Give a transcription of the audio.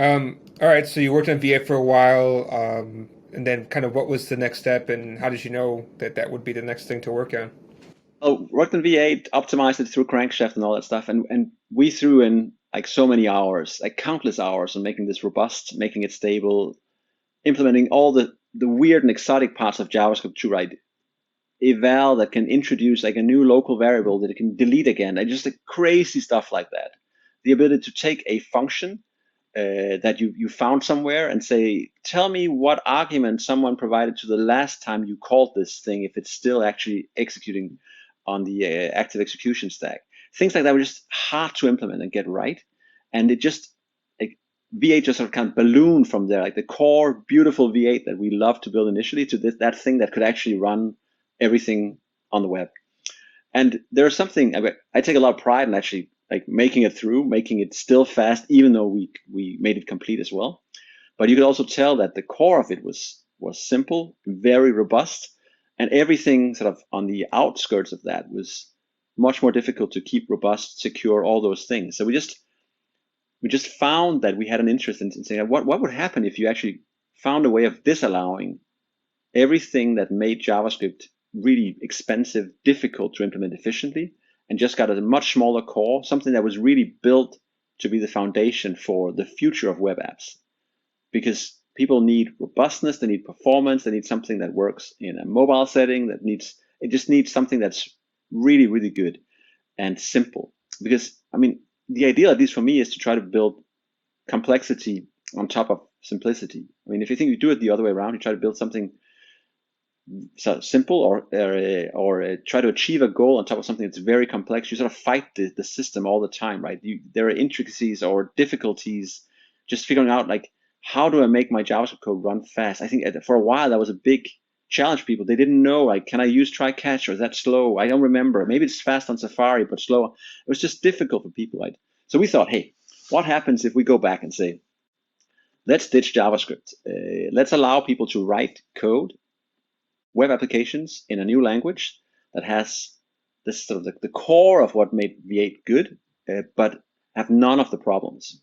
All right, so you worked on VA for a while, and then kind of what was the next step, and how did you know that that would be the next thing to work on? Oh, worked in V8, optimized it through crankshaft and all that stuff, and we threw in like so many hours, like countless hours, on making this robust, making it stable, implementing all the weird and exotic parts of JavaScript to write eval that can introduce like a new local variable that it can delete again, and just like crazy stuff like that. The ability to take a function that you found somewhere and say, tell me what argument someone provided to the last time you called this thing, if it's still actually executing on the active execution stack. Things like that were just hard to implement and get right. And it just, like, V8 just sort of kind of ballooned from there, like the core beautiful V8 that we loved to build initially to that thing that could actually run everything on the web. And there's something I take a lot of pride in actually like making it through, making it still fast, even though we made it complete as well. But you could also tell that the core of it was simple, very robust, and everything sort of on the outskirts of that was much more difficult to keep robust, secure, all those things. So we just found that we had an interest in saying what would happen if you actually found a way of disallowing everything that made JavaScript really expensive, difficult to implement efficiently, and just got a much smaller core, something that was really built to be the foundation for the future of web apps. Because people need robustness, they need performance, they need something that works in a mobile setting, it just needs something that's really, really good and simple. Because I mean, the ideal, at least for me, is to try to build complexity on top of simplicity. I mean, if you think you do it the other way around, you try to build something so simple or try to achieve a goal on top of something that's very complex, you sort of fight the system all the time, right? There are intricacies or difficulties just figuring out like, how do I make my JavaScript code run fast? I think for a while that was a big challenge for people. They didn't know, like, can I use try catch, or is that slow? I don't remember. Maybe it's fast on Safari but slow. It was just difficult for people, right? So we thought, hey, what happens if we go back and say, let's ditch JavaScript, let's allow people to write code, web applications, in a new language that has this sort of the core of what made V8 good, but have none of the problems.